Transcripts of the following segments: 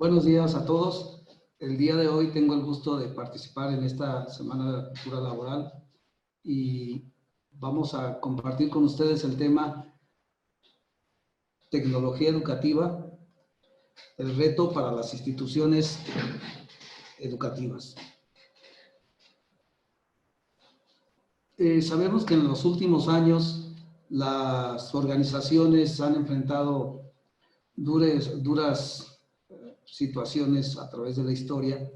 Buenos días a todos. El día de hoy tengo el gusto de participar en esta Semana de la Cultura Laboral y vamos a compartir con ustedes el tema tecnología educativa, el reto para las instituciones educativas. Sabemos que en los últimos años las organizaciones han enfrentado duras situaciones a través de la historia,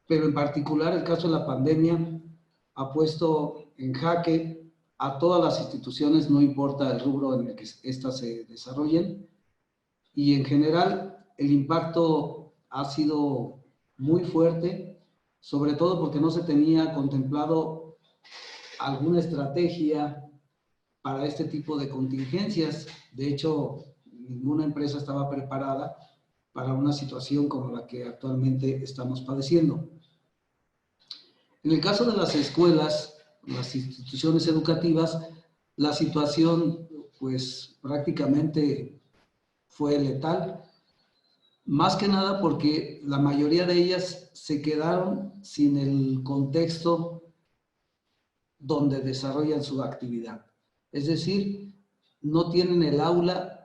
pero en particular el caso de la pandemia ha puesto en jaque a todas las instituciones, no importa el rubro en el que éstas se desarrollen, y en general el impacto ha sido muy fuerte, sobre todo porque no se tenía contemplado alguna estrategia para este tipo de contingencias. De hecho, ninguna empresa estaba preparada para una situación como la que actualmente estamos padeciendo. En el caso de las escuelas, las instituciones educativas, la situación pues prácticamente fue letal, más que nada porque la mayoría de ellas se quedaron sin el contexto donde desarrollan su actividad. Es decir, no tienen el aula,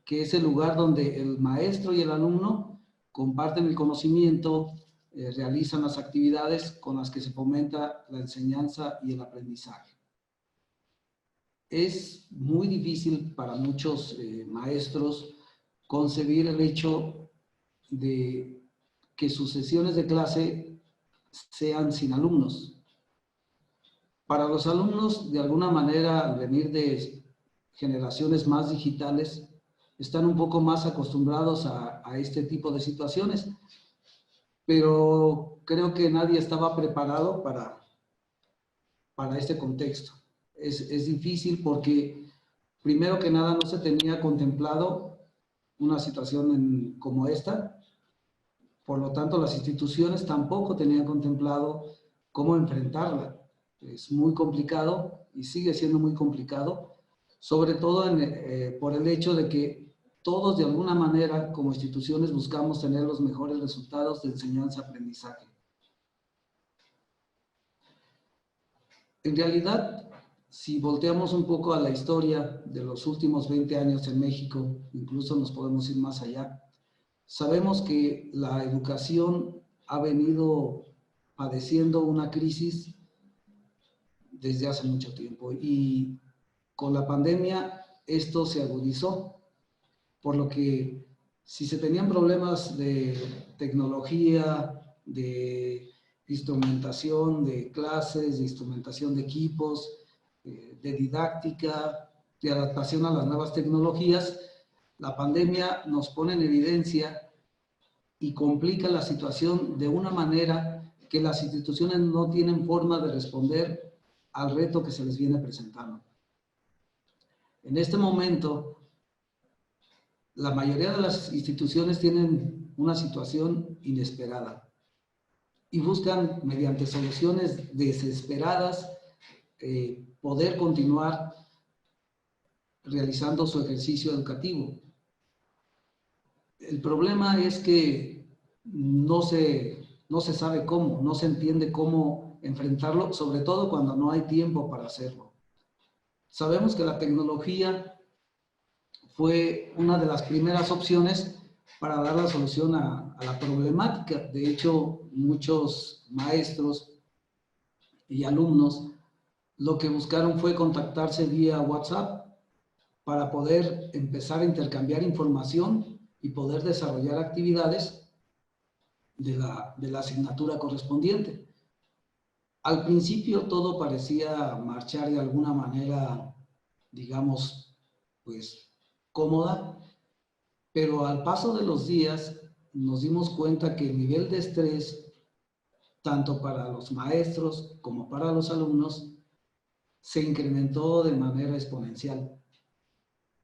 que es el lugar donde el maestro y el alumno comparten el conocimiento, realizan las actividades con las que se fomenta la enseñanza y el aprendizaje. Es muy difícil para muchos maestros concebir el hecho de que sus sesiones de clase sean sin alumnos. Para los alumnos, de alguna manera, al venir de generaciones más digitales, están un poco más acostumbrados a este tipo de situaciones, pero creo que nadie estaba preparado para este contexto. Es difícil porque, primero que nada, no se tenía contemplado una situación como esta, por lo tanto, las instituciones tampoco tenían contemplado cómo enfrentarla. Es muy complicado y sigue siendo muy complicado, sobre todo por el hecho de que todos de alguna manera como instituciones buscamos tener los mejores resultados de enseñanza-aprendizaje. En realidad, si volteamos un poco a la historia de los últimos 20 años en México, incluso nos podemos ir más allá, sabemos que la educación ha venido padeciendo una crisis desde hace mucho tiempo y con la pandemia esto se agudizó, por lo que si se tenían problemas de tecnología, de instrumentación de clases, de instrumentación de equipos, de didáctica, de adaptación a las nuevas tecnologías, la pandemia nos pone en evidencia y complica la situación de una manera que las instituciones no tienen forma de responder al reto que se les viene presentando. En este momento, la mayoría de las instituciones tienen una situación inesperada y buscan, mediante soluciones desesperadas, poder continuar realizando su ejercicio educativo. El problema es que no se sabe cómo, no se entiende cómo enfrentarlo, sobre todo cuando no hay tiempo para hacerlo. Sabemos que la tecnología fue una de las primeras opciones para dar la solución a la problemática. De hecho, muchos maestros y alumnos lo que buscaron fue contactarse vía WhatsApp para poder empezar a intercambiar información y poder desarrollar actividades de la asignatura correspondiente. Al principio todo parecía marchar de alguna manera, digamos, pues cómoda, pero al paso de los días nos dimos cuenta que el nivel de estrés, tanto para los maestros como para los alumnos, se incrementó de manera exponencial,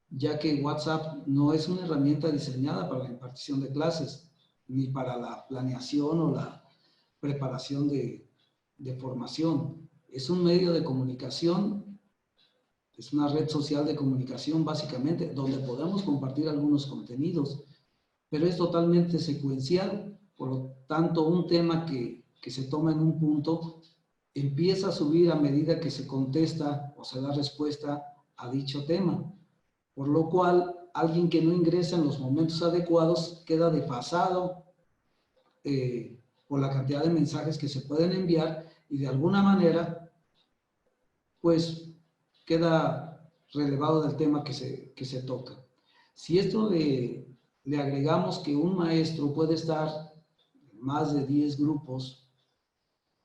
ya que WhatsApp no es una herramienta diseñada para la impartición de clases, ni para la planeación o la preparación de formación. Es un medio de comunicación, es una red social de comunicación básicamente, donde podemos compartir algunos contenidos, pero es totalmente secuencial. Por lo tanto, un tema que se toma en un punto empieza a subir a medida que se contesta o se da respuesta a dicho tema, por lo cual alguien que no ingresa en los momentos adecuados queda desfasado por la cantidad de mensajes que se pueden enviar y de alguna manera pues queda relevado del tema que se toca. Si esto le agregamos que un maestro puede estar en más de 10 grupos,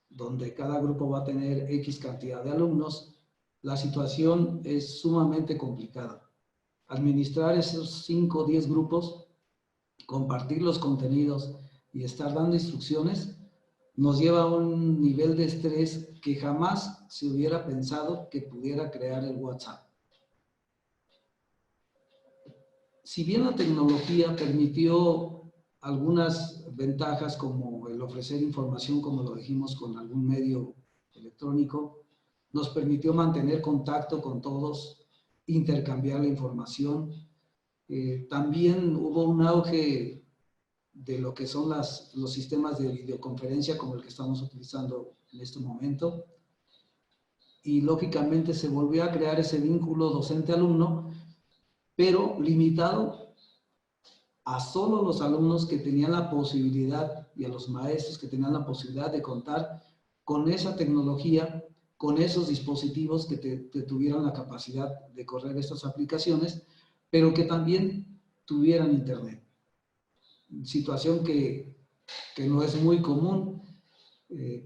donde cada grupo va a tener X cantidad de alumnos, la situación es sumamente complicada. Administrar esos 5 o 10 grupos, compartir los contenidos y estar dando instrucciones, nos lleva a un nivel de estrés que jamás se hubiera pensado que pudiera crear el WhatsApp. Si bien la tecnología permitió algunas ventajas como el ofrecer información, como lo dijimos, con algún medio electrónico, nos permitió mantener contacto con todos, intercambiar la información. También hubo un auge de lo que son los sistemas de videoconferencia como el que estamos utilizando en este momento. Y lógicamente se volvió a crear ese vínculo docente-alumno, pero limitado a solo los alumnos que tenían la posibilidad y a los maestros que tenían la posibilidad de contar con esa tecnología, con esos dispositivos que tuvieran la capacidad de correr estas aplicaciones, pero que también tuvieran internet. Situación que no es muy común,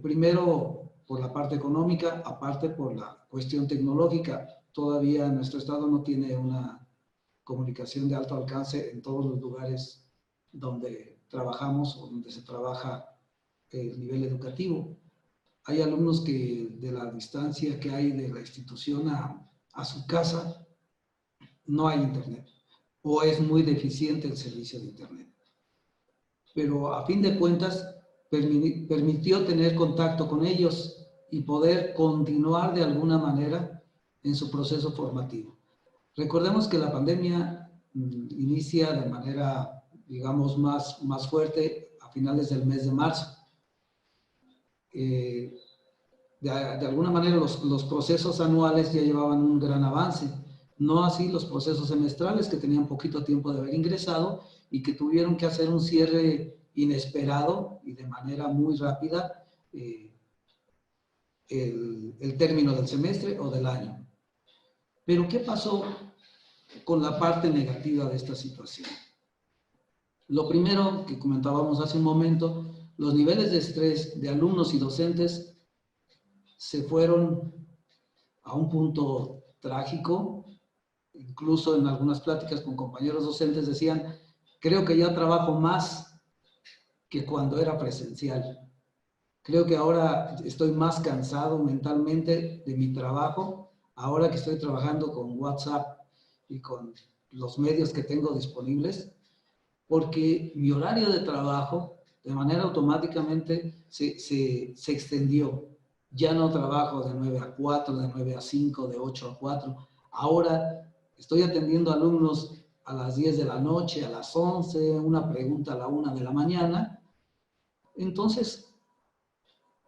primero por la parte económica, aparte por la cuestión tecnológica. Todavía nuestro estado no tiene una comunicación de alto alcance en todos los lugares donde trabajamos o donde se trabaja el nivel educativo. Hay alumnos que de la distancia que hay de la institución a su casa no hay internet o es muy deficiente el servicio de internet. Pero a fin de cuentas permitió tener contacto con ellos y poder continuar de alguna manera en su proceso formativo. Recordemos que la pandemia inicia de manera, digamos, más fuerte a finales del mes de marzo. De alguna manera los procesos anuales ya llevaban un gran avance, no así los procesos semestrales que tenían poquito tiempo de haber ingresado y que tuvieron que hacer un cierre inesperado y de manera muy rápida el término del semestre o del año. Pero ¿qué pasó con la parte negativa de esta situación? Lo primero que comentábamos hace un momento, los niveles de estrés de alumnos y docentes se fueron a un punto trágico. Incluso en algunas pláticas con compañeros docentes decían, creo que ya trabajo más que cuando era presencial. Creo que ahora estoy más cansado mentalmente de mi trabajo, ahora que estoy trabajando con WhatsApp y con los medios que tengo disponibles, porque mi horario de trabajo de manera automáticamente se extendió. Ya no trabajo de 9 a 4, de 9 a 5, de 8 a 4. Ahora estoy atendiendo alumnos a las 10 de la noche, a las 11, una pregunta a la 1 de la mañana. Entonces,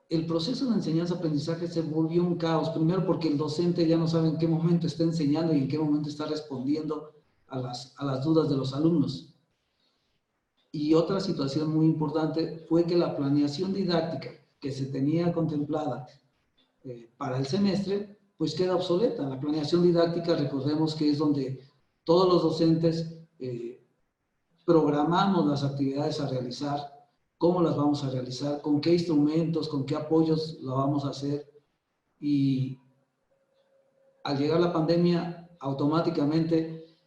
el proceso de enseñanza-aprendizaje se volvió un caos. Primero porque el docente ya no sabe en qué momento está enseñando y en qué momento está respondiendo a las dudas de los alumnos. Y otra situación muy importante fue que la planeación didáctica que se tenía contemplada para el semestre, pues queda obsoleta. La planeación didáctica, recordemos que es donde todos los docentes programamos las actividades a realizar, cómo las vamos a realizar, con qué instrumentos, con qué apoyos lo vamos a hacer. Y al llegar la pandemia, automáticamente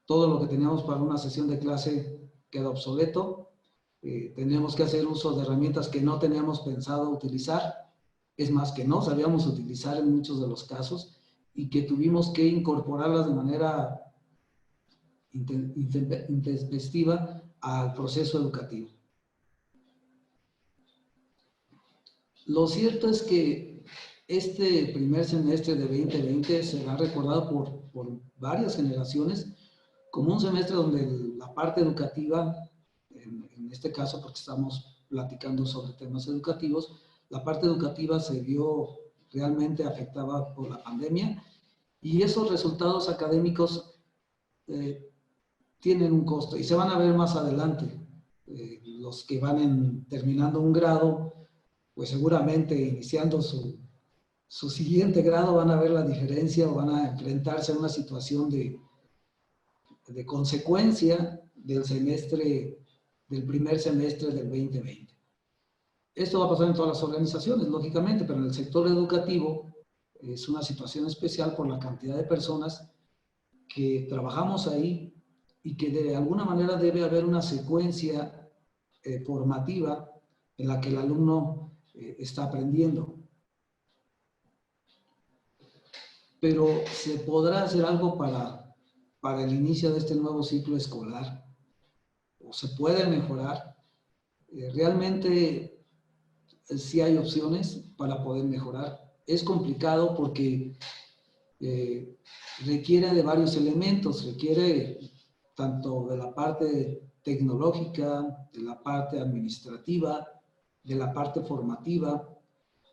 todo lo que teníamos para una sesión de clase queda obsoleto. Teníamos que hacer uso de herramientas que no teníamos pensado utilizar, es más, que no sabíamos utilizar en muchos de los casos y que tuvimos que incorporarlas de manera intempestiva al proceso educativo. Lo cierto es que este primer semestre de 2020 será recordado por varias generaciones como un semestre donde la parte educativa, en este caso porque estamos platicando sobre temas educativos, la parte educativa se vio realmente afectada por la pandemia y esos resultados académicos tienen un costo y se van a ver más adelante. Los que van terminando un grado, pues seguramente iniciando su siguiente grado van a ver la diferencia o van a enfrentarse a una situación de consecuencia del primer semestre del 2020. Esto va a pasar en todas las organizaciones, lógicamente, pero en el sector educativo es una situación especial por la cantidad de personas que trabajamos ahí y que de alguna manera debe haber una secuencia formativa en la que el alumno está aprendiendo. Pero ¿se podrá hacer algo para el inicio de este nuevo ciclo escolar? ¿O se puede mejorar? Realmente sí hay opciones para poder mejorar. Es complicado porque requiere de varios elementos, requiere tanto de la parte tecnológica, de la parte administrativa, de la parte formativa,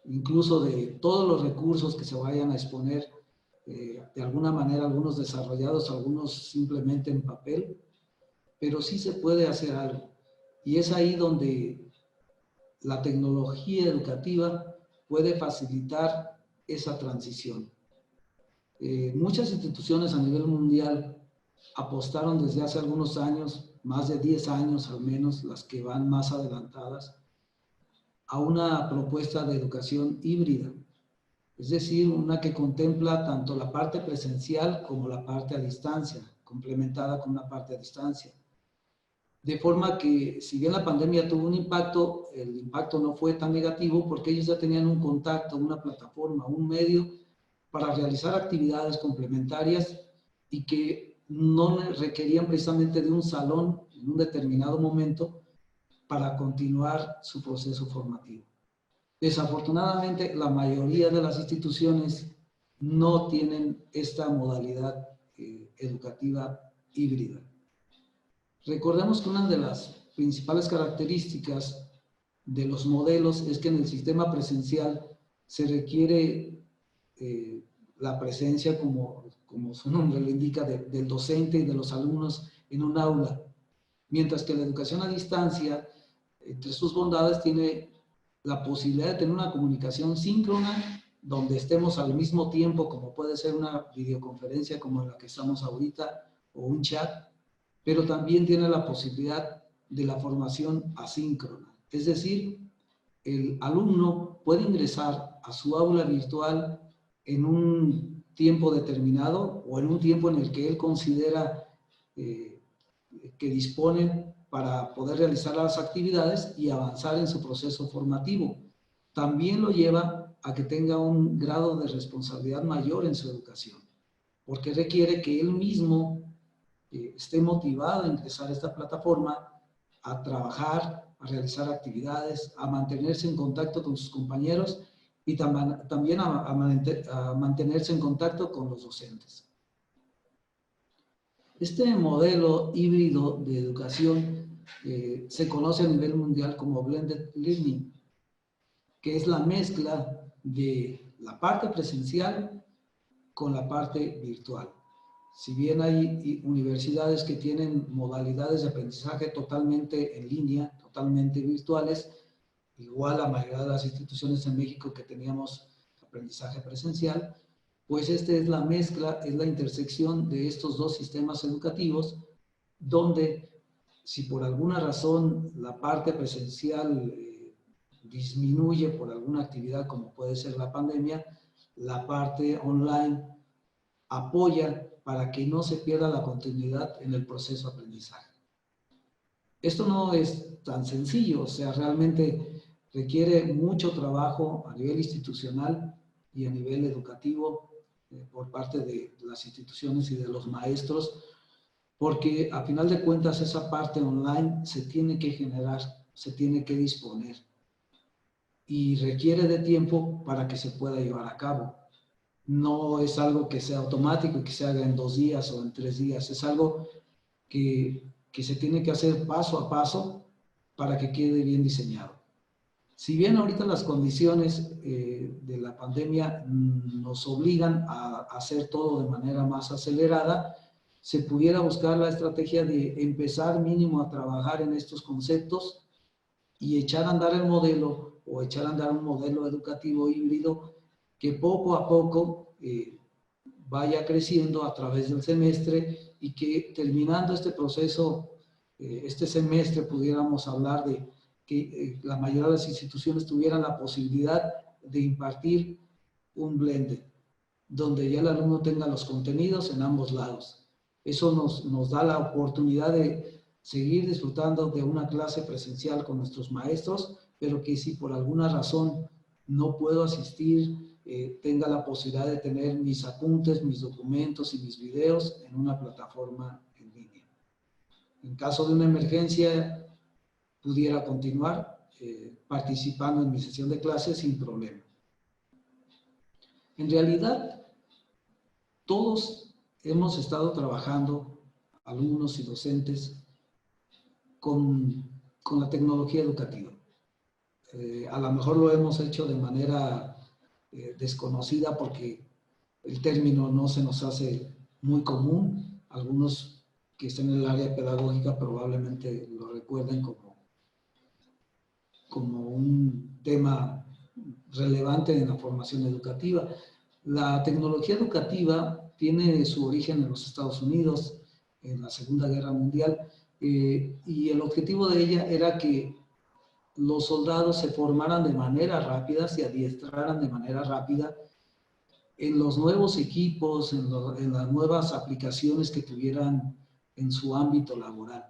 incluso de todos los recursos que se vayan a exponer, de alguna manera algunos desarrollados, algunos simplemente en papel, pero sí se puede hacer algo. Y es ahí donde la tecnología educativa puede facilitar esa transición. Muchas instituciones a nivel mundial apostaron desde hace algunos años, más de 10 años al menos, las que van más adelantadas, a una propuesta de educación híbrida, es decir, una que contempla tanto la parte presencial como la parte a distancia, complementada con una parte a distancia. De forma que, si bien la pandemia tuvo un impacto, el impacto no fue tan negativo porque ellos ya tenían un contacto, una plataforma, un medio para realizar actividades complementarias y que no requerían precisamente de un salón en un determinado momento para continuar su proceso formativo. Desafortunadamente, la mayoría de las instituciones no tienen esta modalidad educativa híbrida. Recordemos que una de las principales características de los modelos es que en el sistema presencial se requiere la presencia, como su nombre lo indica, del docente y de los alumnos en un aula, mientras que la educación a distancia, entre sus bondades, tiene la posibilidad de tener una comunicación síncrona, donde estemos al mismo tiempo, como puede ser una videoconferencia como la que estamos ahorita, o un chat, pero también tiene la posibilidad de la formación asíncrona. Es decir, el alumno puede ingresar a su aula virtual en un tiempo determinado o en un tiempo en el que él considera que dispone para poder realizar las actividades y avanzar en su proceso formativo. También lo lleva a que tenga un grado de responsabilidad mayor en su educación, porque requiere que él mismo esté motivado a ingresar a esta plataforma, a trabajar, a realizar actividades, a mantenerse en contacto con sus compañeros y también a mantenerse en contacto con los docentes. Este modelo híbrido de educación se conoce a nivel mundial como Blended Learning, que es la mezcla de la parte presencial con la parte virtual. Si bien hay universidades que tienen modalidades de aprendizaje totalmente en línea, totalmente virtuales, igual la mayoría de las instituciones en México que teníamos aprendizaje presencial, pues esta es la mezcla, es la intersección de estos dos sistemas educativos, donde si por alguna razón la parte presencial disminuye por alguna actividad como puede ser la pandemia, la parte online apoya para que no se pierda la continuidad en el proceso de aprendizaje. Esto no es tan sencillo, o sea, realmente requiere mucho trabajo a nivel institucional y a nivel educativo por parte de las instituciones y de los maestros, porque a final de cuentas esa parte online se tiene que generar, se tiene que disponer y requiere de tiempo para que se pueda llevar a cabo. No es algo que sea automático y que se haga en 2 días o en 3 días, es algo que se tiene que hacer paso a paso para que quede bien diseñado. Si bien ahorita las condiciones de la pandemia nos obligan a hacer todo de manera más acelerada, se pudiera buscar la estrategia de empezar mínimo a trabajar en estos conceptos y echar a andar el modelo o echar a andar un modelo educativo híbrido que poco a poco vaya creciendo a través del semestre y que terminando este proceso, este semestre, pudiéramos hablar de que la mayoría de las instituciones tuvieran la posibilidad de impartir un blended, donde ya el alumno tenga los contenidos en ambos lados. Eso nos da la oportunidad de seguir disfrutando de una clase presencial con nuestros maestros, pero que si por alguna razón no puedo asistir, tenga la posibilidad de tener mis apuntes, mis documentos y mis videos en una plataforma en línea. En caso de una emergencia, pudiera continuar participando en mi sesión de clases sin problema. En realidad, todos hemos estado trabajando, alumnos y docentes, con la tecnología educativa. A lo mejor lo hemos hecho de manera desconocida porque el término no se nos hace muy común. Algunos que estén en el área pedagógica probablemente lo recuerden como un tema relevante en la formación educativa. La tecnología educativa tiene su origen en los Estados Unidos, en la Segunda Guerra Mundial, y el objetivo de ella era que los soldados se formaran de manera rápida, se adiestraran de manera rápida en los nuevos equipos, en las nuevas aplicaciones que tuvieran en su ámbito laboral.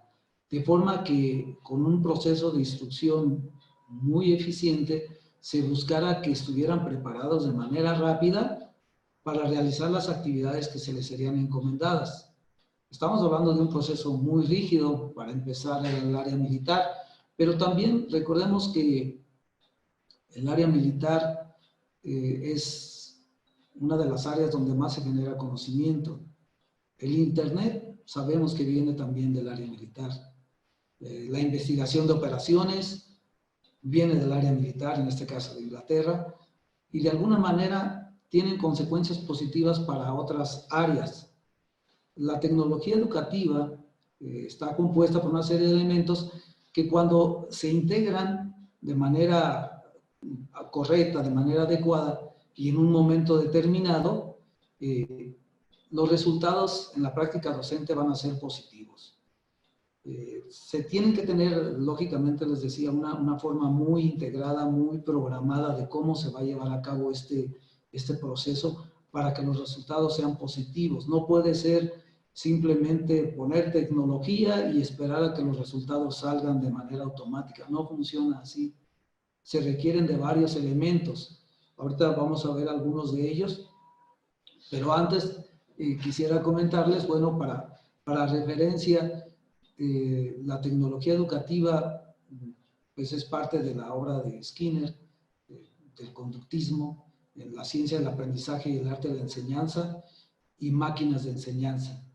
De forma que con un proceso de instrucción muy eficiente se buscara que estuvieran preparados de manera rápida para realizar las actividades que se les serían encomendadas. Estamos hablando de un proceso muy rígido para empezar en el área militar, pero también recordemos que el área militar es una de las áreas donde más se genera conocimiento. El Internet sabemos que viene también del área militar. La investigación de operaciones viene del área militar, en este caso de Inglaterra, y de alguna manera tienen consecuencias positivas para otras áreas. La tecnología educativa está compuesta por una serie de elementos que cuando se integran de manera correcta, de manera adecuada y en un momento determinado, los resultados en la práctica docente van a ser positivos. Se tienen que tener, lógicamente les decía, una forma muy integrada, muy programada de cómo se va a llevar a cabo este proceso para que los resultados sean positivos. No puede ser simplemente poner tecnología y esperar a que los resultados salgan de manera automática. No funciona así. Se requieren de varios elementos. Ahorita vamos a ver algunos de ellos, pero antes quisiera comentarles, bueno, para referencia, la tecnología educativa pues es parte de la obra de Skinner, del conductismo, la ciencia del aprendizaje y el arte de la enseñanza y máquinas de enseñanza.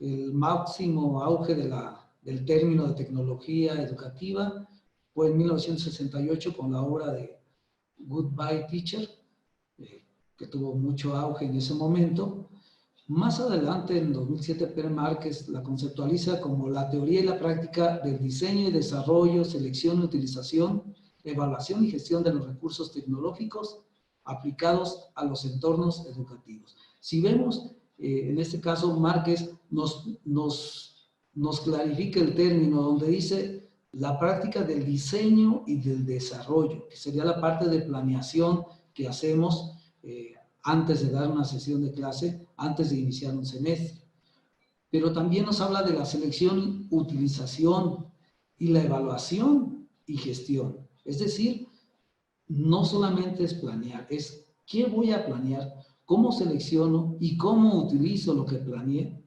El máximo auge del término de tecnología educativa fue en 1968 con la obra de Goodbye Teacher, que tuvo mucho auge en ese momento. Más adelante, en 2007, Pere Márquez la conceptualiza como la teoría y la práctica del diseño y desarrollo, selección y utilización, evaluación y gestión de los recursos tecnológicos aplicados a los entornos educativos. Si vemos, en este caso, Márquez nos clarifica el término donde dice la práctica del diseño y del desarrollo, que sería la parte de planeación que hacemos antes de dar una sesión de clase, antes de iniciar un semestre. Pero también nos habla de la selección, utilización y la evaluación y gestión. Es decir, no solamente es planear, es qué voy a planear, cómo selecciono y cómo utilizo lo que planeé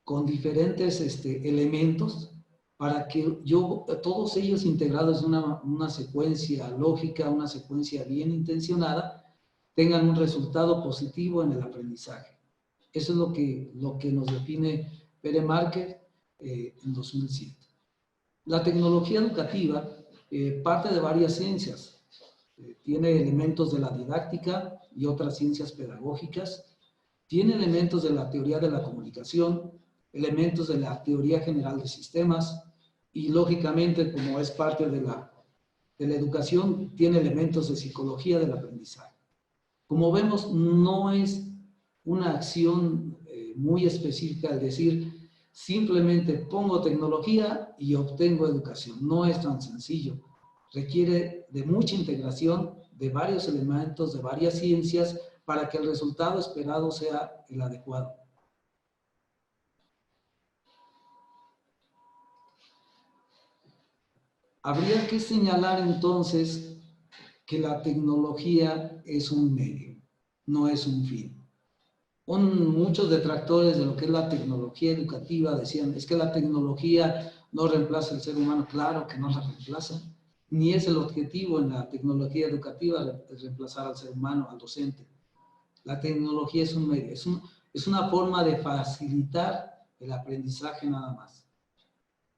con diferentes elementos para que todos ellos integrados en una secuencia lógica, una secuencia bien intencionada, tengan un resultado positivo en el aprendizaje. Eso es lo que nos define Pere Márquez en 2007. La tecnología educativa parte de varias ciencias. Tiene elementos de la didáctica y otras ciencias pedagógicas. Tiene elementos de la teoría de la comunicación, elementos de la teoría general de sistemas y, lógicamente, como es parte de la educación, tiene elementos de psicología del aprendizaje. Como vemos, no es una acción muy específica al decir simplemente pongo tecnología y obtengo educación. No es tan sencillo. Requiere de mucha integración de varios elementos, de varias ciencias, para que el resultado esperado sea el adecuado. Habría que señalar entonces que la tecnología es un medio, no es un fin. Muchos detractores de lo que es la tecnología educativa decían, es que la tecnología no reemplaza al ser humano. Claro que no la reemplaza, ni es el objetivo en la tecnología educativa reemplazar al ser humano, al docente. La tecnología es un medio, es una forma de facilitar el aprendizaje nada más.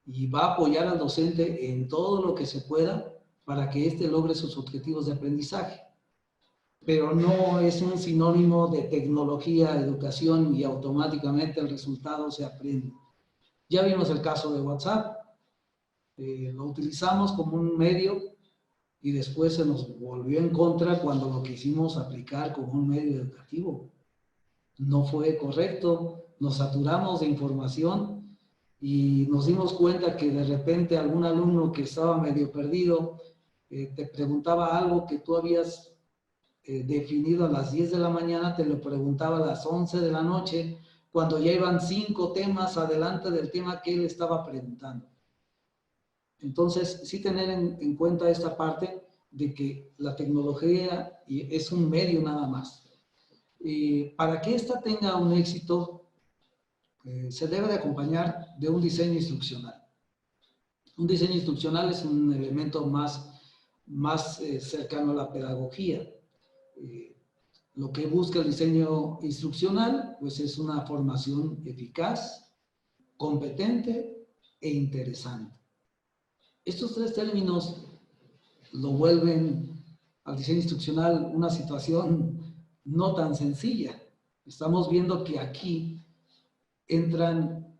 Y va a apoyar al docente en todo lo que se pueda para que éste logre sus objetivos de aprendizaje. Pero no es un sinónimo de tecnología, educación y automáticamente el resultado se aprende. Ya vimos el caso de WhatsApp, lo utilizamos como un medio y después se nos volvió en contra cuando lo quisimos aplicar como un medio educativo. No fue correcto, nos saturamos de información y nos dimos cuenta que de repente algún alumno que estaba medio perdido te preguntaba algo que tú habías definido a las 10 de la mañana, te lo preguntaba a las 11 de la noche, cuando ya iban 5 temas adelante del tema que él estaba preguntando. Entonces, sí tener en cuenta esta parte de que la tecnología es un medio nada más. Para que ésta tenga un éxito, se debe de acompañar de un diseño instruccional. Un diseño instruccional es un elemento más cercano a la pedagogía. Lo que busca el diseño instruccional, pues es una formación eficaz, competente e interesante. Estos tres términos lo vuelven al diseño instruccional una situación no tan sencilla. Estamos viendo que aquí entran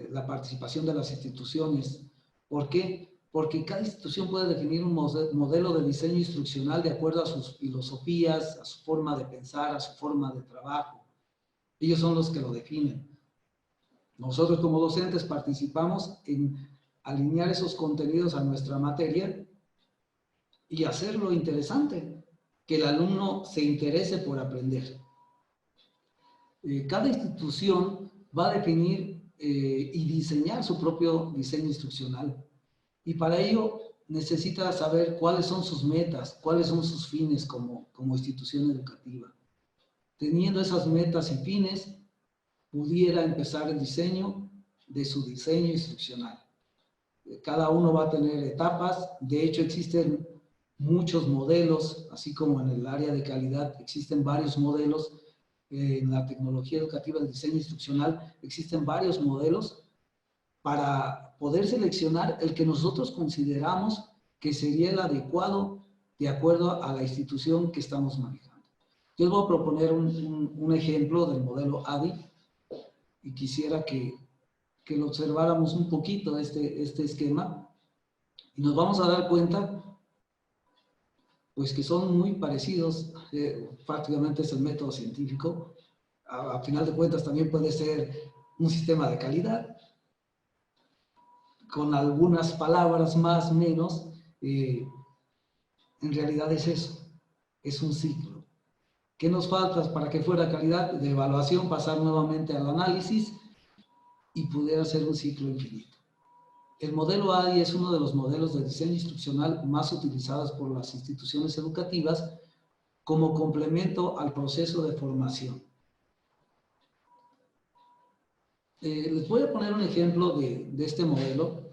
la participación de las instituciones. ¿Por qué? Porque cada institución puede definir un modelo de diseño instruccional de acuerdo a sus filosofías, a su forma de pensar, a su forma de trabajo. Ellos son los que lo definen. Nosotros como docentes participamos en alinear esos contenidos a nuestra materia y hacerlo interesante, que el alumno se interese por aprender. Cada institución va a definir y diseñar su propio diseño instruccional. Y para ello necesita saber cuáles son sus metas, cuáles son sus fines como institución educativa. Teniendo esas metas y fines, pudiera empezar el diseño de su diseño instruccional. Cada uno va a tener etapas. De hecho, existen muchos modelos, así como en el área de calidad existen varios modelos. En la tecnología educativa, el diseño instruccional, existen varios modelos para poder seleccionar el que nosotros consideramos que sería el adecuado de acuerdo a la institución que estamos manejando. Yo les voy a proponer un ejemplo del modelo ADI y quisiera que lo observáramos un poquito este esquema y nos vamos a dar cuenta pues que son muy parecidos, prácticamente es el método científico. A final de cuentas también puede ser un sistema de calidad, con algunas palabras más, menos, en realidad es eso, es un ciclo. ¿Qué nos falta para que fuera calidad? De evaluación, pasar nuevamente al análisis y pudiera ser un ciclo infinito. El modelo ADI es uno de los modelos de diseño instruccional más utilizados por las instituciones educativas como complemento al proceso de formación. Les voy a poner un ejemplo de este modelo,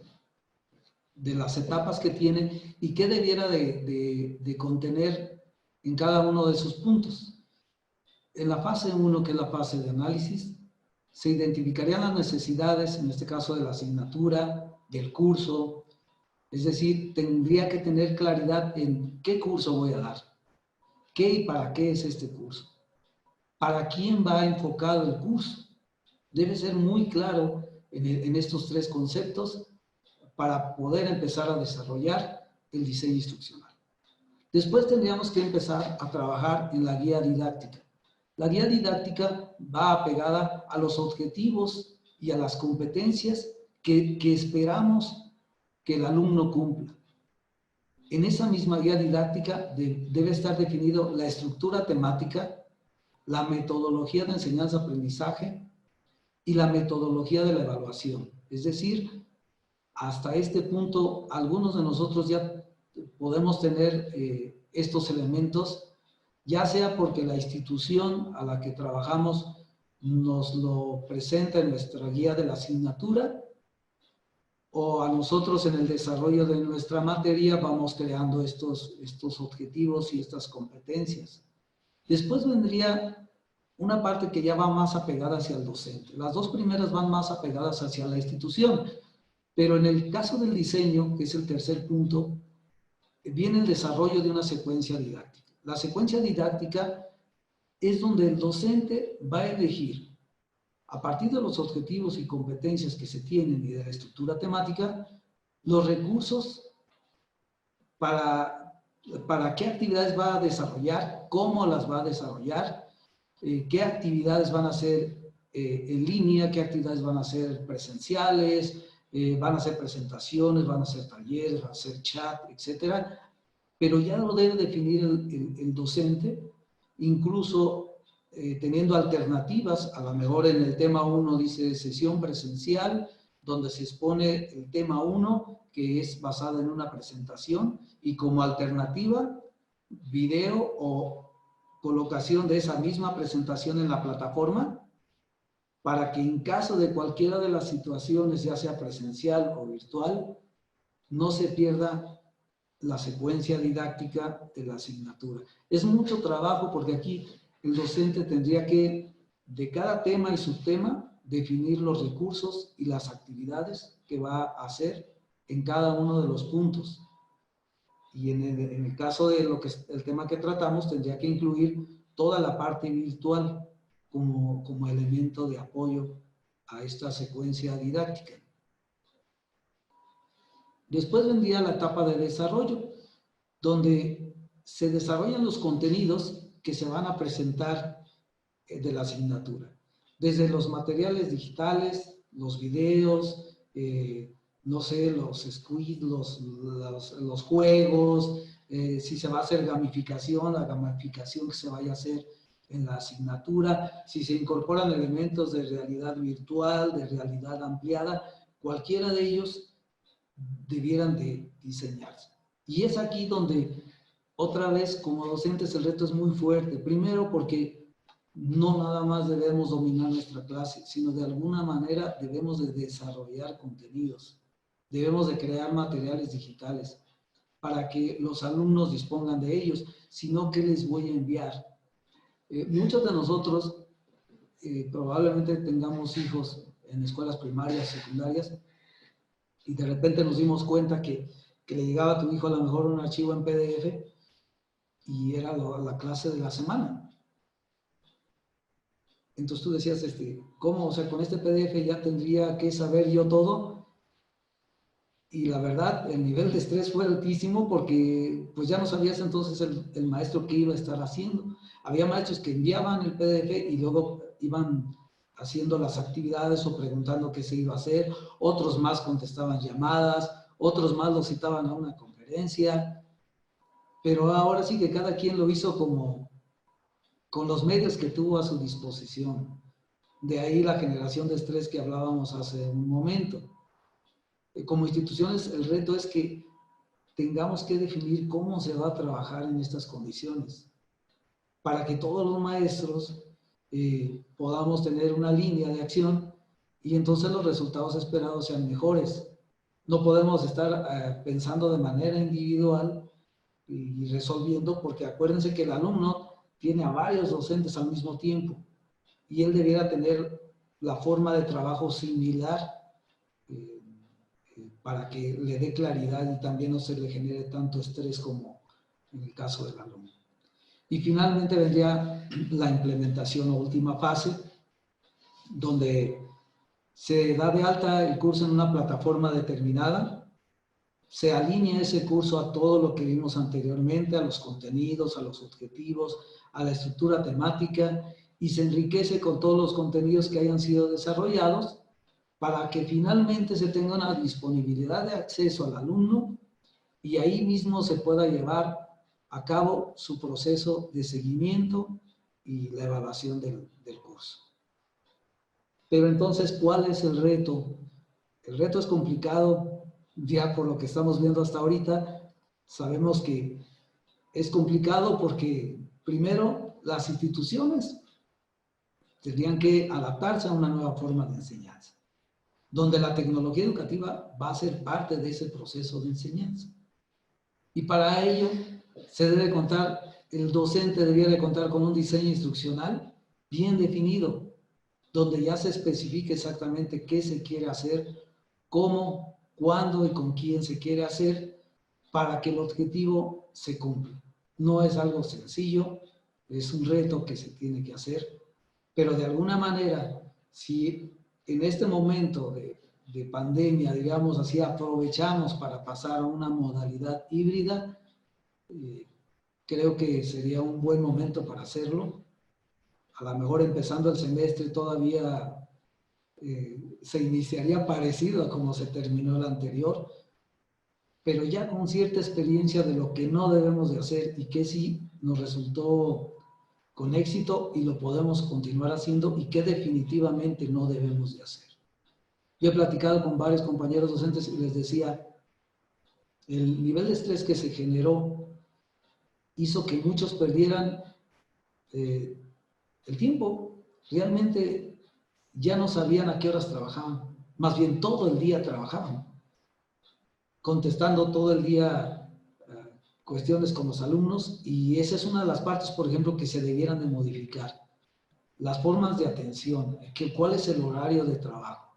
de las etapas que tiene y qué debiera de contener en cada uno de sus puntos. En la fase 1, que es la fase de análisis, se identificarían las necesidades, en este caso de la asignatura, del curso. Es decir, tendría que tener claridad en qué curso voy a dar, qué y para qué es este curso, para quién va enfocado el curso. Debe ser muy claro en estos tres conceptos para poder empezar a desarrollar el diseño instruccional. Después tendríamos que empezar a trabajar en la guía didáctica. La guía didáctica va apegada a los objetivos y a las competencias que esperamos que el alumno cumpla. En esa misma guía didáctica debe estar definido la estructura temática, la metodología de enseñanza-aprendizaje y la metodología de la evaluación. Es decir, hasta este punto, algunos de nosotros ya podemos tener estos elementos, ya sea porque la institución a la que trabajamos nos lo presenta en nuestra guía de la asignatura, o a nosotros en el desarrollo de nuestra materia vamos creando estos objetivos y estas competencias. Después vendría una parte que ya va más apegada hacia el docente. Las dos primeras van más apegadas hacia la institución, pero en el caso del diseño, que es el tercer punto, viene el desarrollo de una secuencia didáctica. La secuencia didáctica es donde el docente va a elegir, a partir de los objetivos y competencias que se tienen y de la estructura temática, los recursos para qué actividades va a desarrollar, cómo las va a desarrollar, qué actividades van a ser en línea, qué actividades van a ser presenciales, van a ser presentaciones, van a ser talleres, van a ser chat, etcétera. Pero ya lo debe definir el docente, incluso teniendo alternativas. A lo mejor en el tema 1 dice sesión presencial, donde se expone el tema 1, que es basada en una presentación, y como alternativa, video o colocación de esa misma presentación en la plataforma, para que en caso de cualquiera de las situaciones, ya sea presencial o virtual, no se pierda la secuencia didáctica de la asignatura. Es mucho trabajo porque aquí el docente tendría que, de cada tema y subtema, definir los recursos y las actividades que va a hacer en cada uno de los puntos. Y en el caso de el tema que tratamos, tendría que incluir toda la parte virtual como elemento de apoyo a esta secuencia didáctica. Después vendría la etapa de desarrollo, donde se desarrollan los contenidos que se van a presentar de la asignatura. Desde los materiales digitales, los videos, no sé, los squids, los juegos, si se va a hacer gamificación, la gamificación que se vaya a hacer en la asignatura, si se incorporan elementos de realidad virtual, de realidad ampliada, cualquiera de ellos debieran de diseñarse. Y es aquí donde, otra vez, como docentes, el reto es muy fuerte. Primero, porque no nada más debemos dominar nuestra clase, sino de alguna manera debemos de desarrollar contenidos. Debemos de crear materiales digitales para que los alumnos dispongan de ellos. Si no, ¿qué les voy a enviar? Muchos de nosotros probablemente tengamos hijos en escuelas primarias, secundarias, y de repente nos dimos cuenta que le llegaba a tu hijo a lo mejor un archivo en PDF y era la clase de la semana. Entonces tú decías, ¿cómo? O sea, con este PDF ya tendría que saber yo todo. Y la verdad, el nivel de estrés fue altísimo porque pues ya no sabías entonces el maestro qué iba a estar haciendo. Había maestros que enviaban el PDF y luego iban haciendo las actividades o preguntando qué se iba a hacer. Otros más contestaban llamadas, otros más los citaban a una conferencia. Pero ahora sí que cada quien lo hizo con los medios que tuvo a su disposición. De ahí la generación de estrés que hablábamos hace un momento. Como instituciones, el reto es que tengamos que definir cómo se va a trabajar en estas condiciones, para que todos los maestros podamos tener una línea de acción y entonces los resultados esperados sean mejores. No podemos estar pensando de manera individual y resolviendo, porque acuérdense que el alumno tiene a varios docentes al mismo tiempo y él debiera tener la forma de trabajo similar para que le dé claridad y también no se le genere tanto estrés como en el caso del alumno. Y finalmente vendría la implementación o última fase, donde se da de alta el curso en una plataforma determinada, se alinea ese curso a todo lo que vimos anteriormente, a los contenidos, a los objetivos, a la estructura temática, y se enriquece con todos los contenidos que hayan sido desarrollados para que finalmente se tenga una disponibilidad de acceso al alumno y ahí mismo se pueda llevar a cabo su proceso de seguimiento y la evaluación del curso. Pero entonces, ¿cuál es el reto? El reto es complicado, ya por lo que estamos viendo hasta ahorita. Sabemos que es complicado porque, primero, las instituciones tendrían que adaptarse a una nueva forma de enseñanza, donde la tecnología educativa va a ser parte de ese proceso de enseñanza. Y para ello se debe contar, el docente debería contar con un diseño instruccional bien definido, donde ya se especifique exactamente qué se quiere hacer, cómo, cuándo y con quién se quiere hacer, para que el objetivo se cumpla. No es algo sencillo, es un reto que se tiene que hacer, pero de alguna manera, si en este momento de pandemia, digamos así, aprovechamos para pasar a una modalidad híbrida, creo que sería un buen momento para hacerlo. A lo mejor empezando el semestre todavía se iniciaría parecido a como se terminó el anterior, pero ya con cierta experiencia de lo que no debemos de hacer y que sí nos resultó con éxito y lo podemos continuar haciendo y que definitivamente no debemos de hacer. Yo he platicado con varios compañeros docentes y les decía, el nivel de estrés que se generó hizo que muchos perdieran el tiempo. Realmente ya no sabían a qué horas trabajaban, más bien todo el día trabajaban, contestando todo el día cuestiones con los alumnos, y esa es una de las partes, por ejemplo, que se debieran de modificar. Las formas de atención, cuál es el horario de trabajo.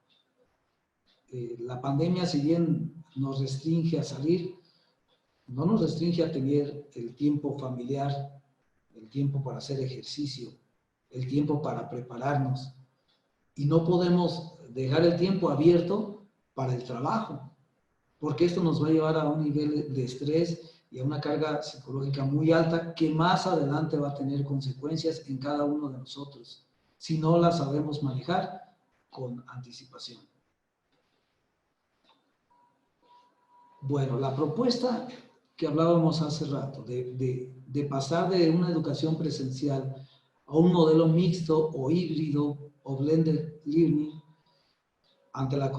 La pandemia, si bien nos restringe a salir, no nos restringe a tener el tiempo familiar, el tiempo para hacer ejercicio, el tiempo para prepararnos. Y no podemos dejar el tiempo abierto para el trabajo, porque esto nos va a llevar a un nivel de estrés y a una carga psicológica muy alta que más adelante va a tener consecuencias en cada uno de nosotros, si no la sabemos manejar con anticipación. Bueno, la propuesta que hablábamos hace rato de pasar de una educación presencial a un modelo mixto o híbrido o blended learning, ante la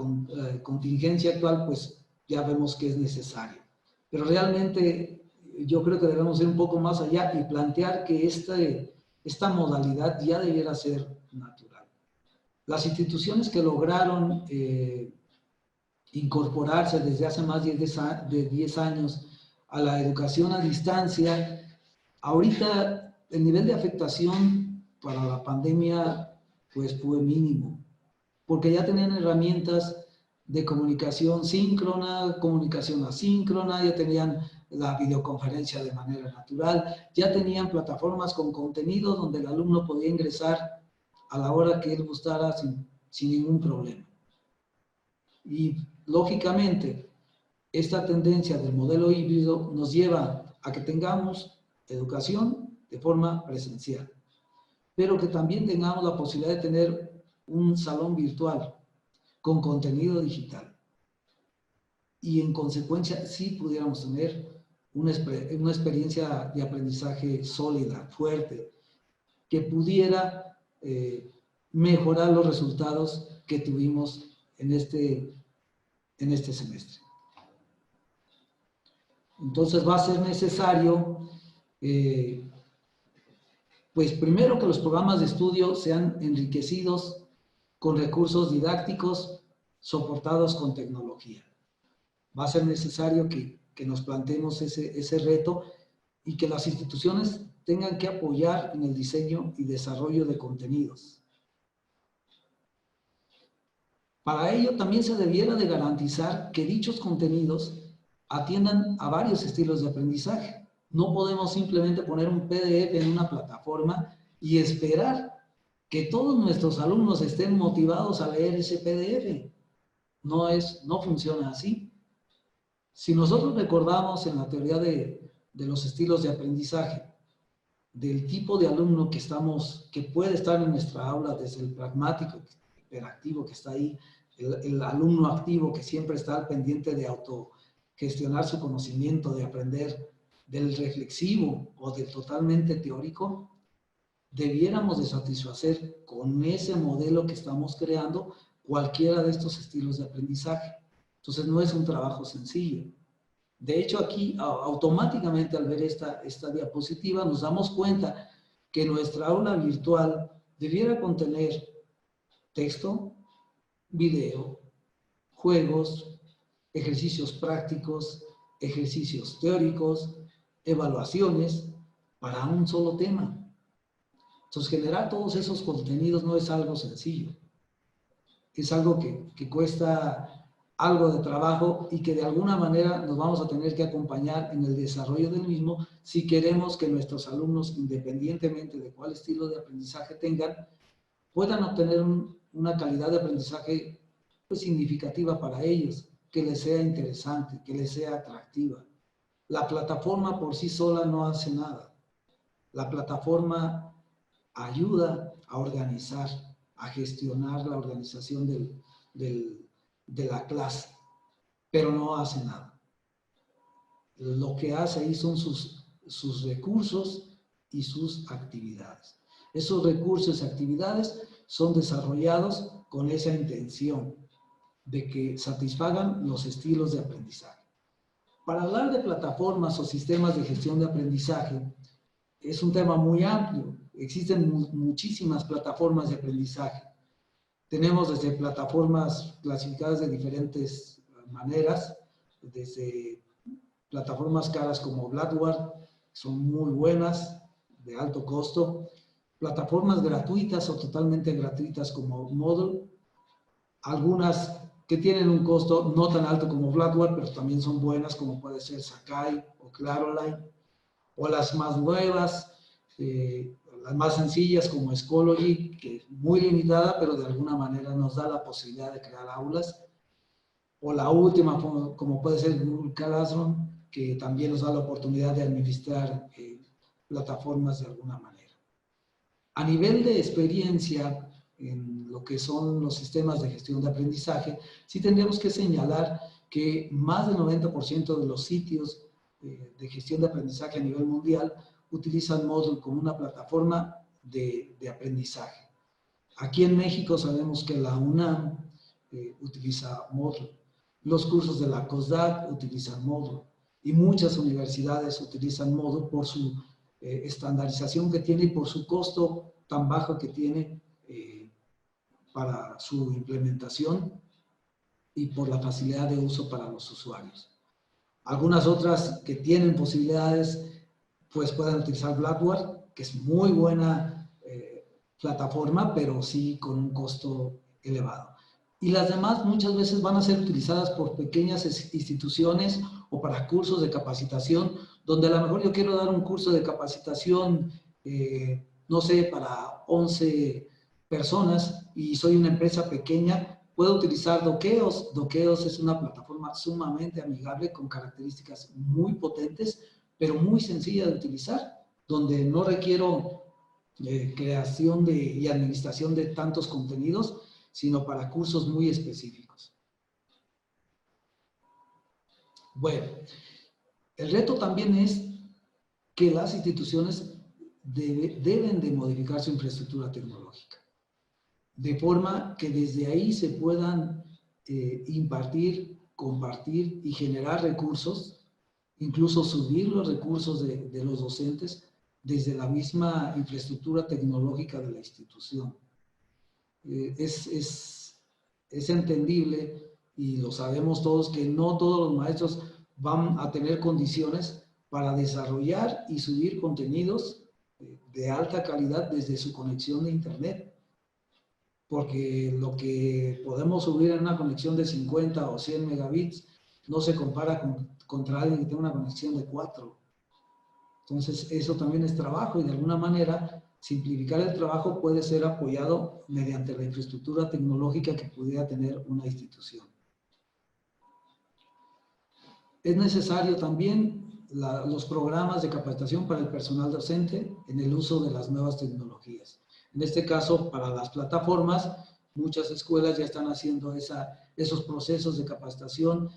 contingencia actual, pues ya vemos que es necesario. Pero realmente yo creo que debemos ir un poco más allá y plantear que esta modalidad ya debiera ser natural. Las instituciones que lograron incorporarse desde hace más de 10 años a la educación a distancia, ahorita el nivel de afectación para la pandemia pues fue mínimo, porque ya tenían herramientas de comunicación síncrona, comunicación asíncrona, ya tenían la videoconferencia de manera natural, ya tenían plataformas con contenido donde el alumno podía ingresar a la hora que él gustara sin ningún problema. Y lógicamente, esta tendencia del modelo híbrido nos lleva a que tengamos educación de forma presencial, pero que también tengamos la posibilidad de tener un salón virtual con contenido digital. Y en consecuencia, sí pudiéramos tener una experiencia de aprendizaje sólida, fuerte, que pudiera mejorar los resultados que tuvimos en este semestre. Entonces va a ser necesario, pues primero que los programas de estudio sean enriquecidos con recursos didácticos soportados con tecnología. Va a ser necesario que nos planteemos ese reto y que las instituciones tengan que apoyar en el diseño y desarrollo de contenidos. Para ello también se debiera de garantizar que dichos contenidos atiendan a varios estilos de aprendizaje. No podemos simplemente poner un PDF en una plataforma y esperar que todos nuestros alumnos estén motivados a leer ese PDF. No funciona así. Si nosotros recordamos en la teoría de los estilos de aprendizaje, del tipo de alumno que puede estar en nuestra aula, desde el pragmático, hiperactivo que está ahí, el alumno activo que siempre está al pendiente de autogestionar su conocimiento, de aprender, del reflexivo o del totalmente teórico, debiéramos de satisfacer con ese modelo que estamos creando cualquiera de estos estilos de aprendizaje. Entonces no es un trabajo sencillo. De hecho, aquí automáticamente al ver esta diapositiva nos damos cuenta que nuestra aula virtual debiera contener texto, video, juegos, ejercicios prácticos, ejercicios teóricos, evaluaciones para un solo tema. Entonces, generar todos esos contenidos no es algo sencillo. Es algo que cuesta algo de trabajo y que de alguna manera nos vamos a tener que acompañar en el desarrollo del mismo si queremos que nuestros alumnos, independientemente de cuál estilo de aprendizaje tengan, puedan obtener una calidad de aprendizaje pues, significativa para ellos, que les sea interesante, que les sea atractiva. La plataforma por sí sola no hace nada. La plataforma ayuda a organizar, a gestionar la organización de la clase, pero no hace nada. Lo que hace ahí son sus recursos y sus actividades. Esos recursos y actividades son desarrollados con esa intención de que satisfagan los estilos de aprendizaje. Para hablar de plataformas o sistemas de gestión de aprendizaje, es un tema muy amplio. Existen muchísimas plataformas de aprendizaje. Tenemos desde plataformas clasificadas de diferentes maneras, desde plataformas caras como Blackboard, son muy buenas, de alto costo, plataformas gratuitas o totalmente gratuitas como Moodle, algunas que tienen un costo no tan alto como Blackboard, pero también son buenas, como puede ser Sakai o Claroline, o las más nuevas, las más sencillas como Schoology, que es muy limitada, pero de alguna manera nos da la posibilidad de crear aulas, o la última, como puede ser Google Classroom, que también nos da la oportunidad de administrar plataformas de alguna manera. A nivel de experiencia en lo que son los sistemas de gestión de aprendizaje, sí tendríamos que señalar que más del 90% de los sitios de gestión de aprendizaje a nivel mundial utilizan Moodle como una plataforma de aprendizaje. Aquí en México sabemos que la UNAM utiliza Moodle, los cursos de la COSDAC utilizan Moodle y muchas universidades utilizan Moodle por su estandarización que tiene y por su costo tan bajo que tiene para su implementación y por la facilidad de uso para los usuarios. Algunas otras que tienen posibilidades, pues pueden utilizar Blackboard, que es muy buena plataforma, pero sí con un costo elevado. Y las demás muchas veces van a ser utilizadas por pequeñas instituciones o para cursos de capacitación, donde a lo mejor yo quiero dar un curso de capacitación, no sé, para 11 personas y soy una empresa pequeña, puedo utilizar Dokeos. Dokeos es una plataforma sumamente amigable con características muy potentes, pero muy sencilla de utilizar, donde no requiero creación y administración de tantos contenidos, sino para cursos muy específicos. Bueno, el reto también es que las instituciones deben de modificar su infraestructura tecnológica, de forma que desde ahí se puedan impartir, compartir y generar recursos, incluso subir los recursos de los docentes desde la misma infraestructura tecnológica de la institución. Es entendible y lo sabemos todos que no todos los maestros van a tener condiciones para desarrollar y subir contenidos de alta calidad desde su conexión de internet. porque lo que podemos subir en una conexión de 50 o 100 megabits no se compara contra alguien que tiene una conexión de 4. Entonces, eso también es trabajo y de alguna manera simplificar el trabajo puede ser apoyado mediante la infraestructura tecnológica que pudiera tener una institución. Es necesario también los programas de capacitación para el personal docente en el uso de las nuevas tecnologías. En este caso, para las plataformas, muchas escuelas ya están haciendo esos procesos de capacitación,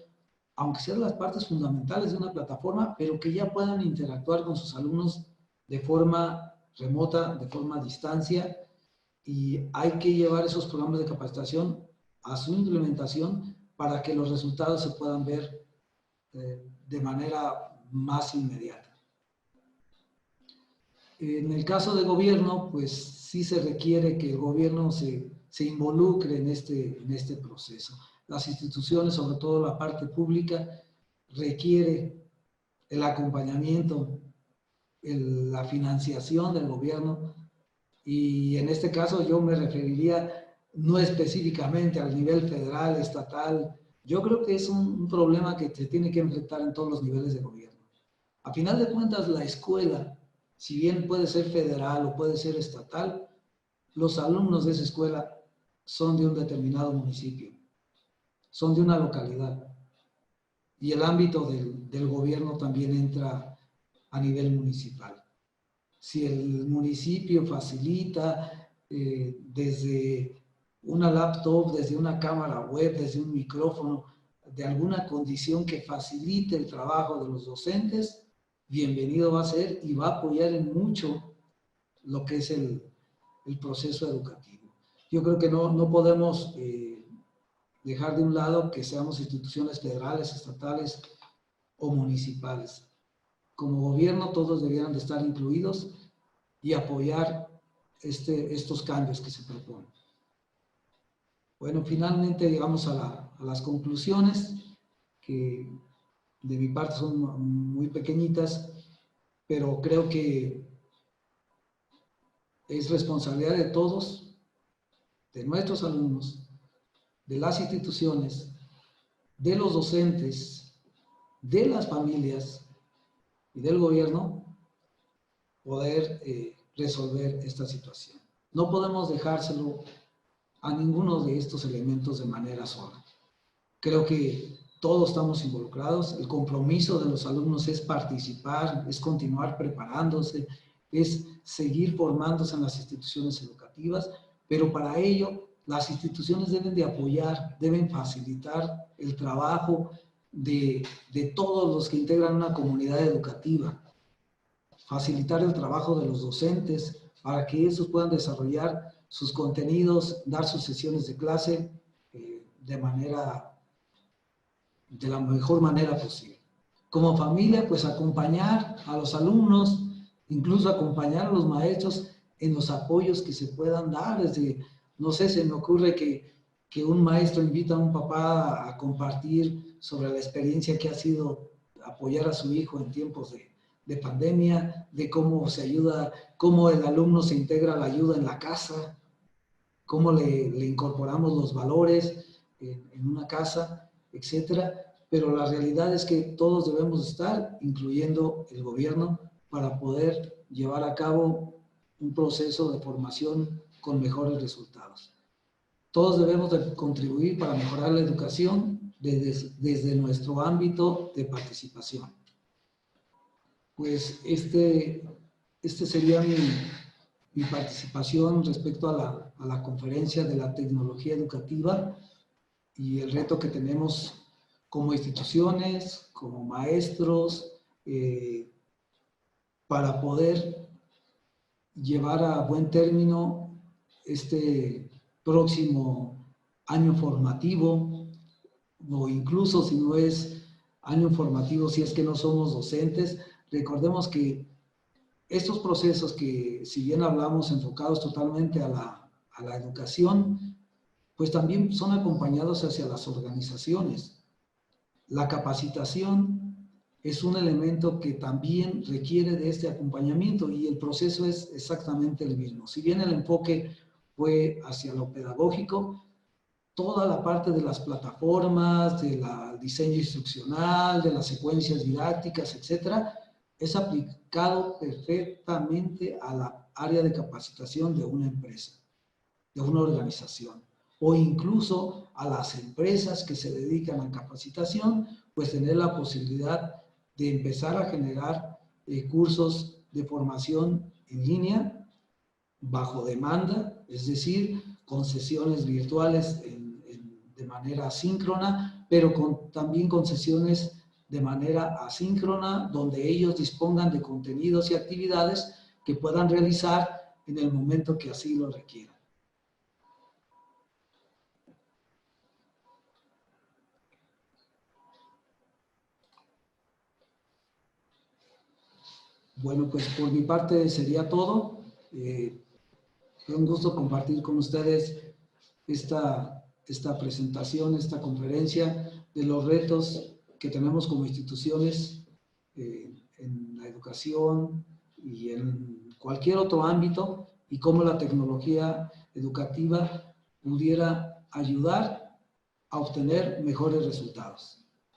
aunque sean las partes fundamentales de una plataforma, pero que ya puedan interactuar con sus alumnos de forma remota, de forma a distancia, y hay que llevar esos programas de capacitación a su implementación para que los resultados se puedan ver de manera más inmediata. En el caso de gobierno, pues sí se requiere que el gobierno se involucre en este proceso. Las instituciones, sobre todo la parte pública, requiere el acompañamiento, la financiación del gobierno, y en este caso yo me referiría no específicamente al nivel federal, estatal. Yo creo que es un problema que se tiene que enfrentar en todos los niveles de gobierno. A final de cuentas, la escuela, si bien puede ser federal o puede ser estatal, los alumnos de esa escuela son de un determinado municipio, son de una localidad. Y el ámbito del gobierno también entra a nivel municipal. Si el municipio facilita desde una laptop, desde una cámara web, desde un micrófono, de alguna condición que facilite el trabajo de los docentes, bienvenido va a ser y va a apoyar en mucho lo que es el proceso educativo. Yo creo que no podemos dejar de un lado que seamos instituciones federales, estatales o municipales. Como gobierno todos debieran de estar incluidos y apoyar estos cambios que se proponen. Bueno, finalmente llegamos a las conclusiones, que de mi parte son muy pequeñitas, pero creo que es responsabilidad de todos, de nuestros alumnos, de las instituciones, de los docentes, de las familias y del gobierno, poder resolver esta situación. No podemos dejárselo a ninguno de estos elementos de manera sola. Creo que todos estamos involucrados. El compromiso de los alumnos es participar, es continuar preparándose, es seguir formándose en las instituciones educativas, pero para ello las instituciones deben de apoyar, deben facilitar el trabajo de todos los que integran una comunidad educativa, facilitar el trabajo de los docentes para que ellos puedan desarrollar sus contenidos, dar sus sesiones de clase de la mejor manera posible. Como familia, pues acompañar a los alumnos, incluso acompañar a los maestros en los apoyos que se puedan dar. Desde, no sé, se me ocurre que un maestro invita a un papá a compartir sobre la experiencia que ha sido apoyar a su hijo en tiempos de pandemia, de cómo se ayuda, cómo el alumno se integra a la ayuda en la casa, cómo le incorporamos los valores en una casa, etcétera. Pero la realidad es que todos debemos estar, incluyendo el gobierno, para poder llevar a cabo un proceso de formación con mejores resultados. Todos debemos de contribuir para mejorar la educación desde nuestro ámbito de participación. Pues este sería mi participación respecto a la conferencia de la tecnología educativa y el reto que tenemos como instituciones, como maestros, para poder llevar a buen término este próximo año formativo, o incluso si no es año formativo, si es que no somos docentes. Recordemos que estos procesos que, si bien hablamos enfocados totalmente a la educación, pues también son acompañados hacia las organizaciones. La capacitación es un elemento que también requiere de este acompañamiento y el proceso es exactamente el mismo. Si bien el enfoque fue hacia lo pedagógico. Toda la parte de las plataformas, del diseño instruccional, de las secuencias didácticas, etcétera, es aplicado perfectamente a la área de capacitación de una empresa, de una organización, o incluso a las empresas que se dedican a capacitación, pues tener la posibilidad de empezar a generar cursos de formación en línea bajo demanda, es decir, con sesiones virtuales de manera asíncrona, pero también con sesiones de manera asíncrona, donde ellos dispongan de contenidos y actividades que puedan realizar en el momento que así lo requieran. Bueno, pues por mi parte sería todo. Fue un gusto compartir con ustedes esta presentación, esta conferencia de los retos que tenemos como instituciones en la educación y en cualquier otro ámbito, y cómo la tecnología educativa pudiera ayudar a obtener mejores resultados.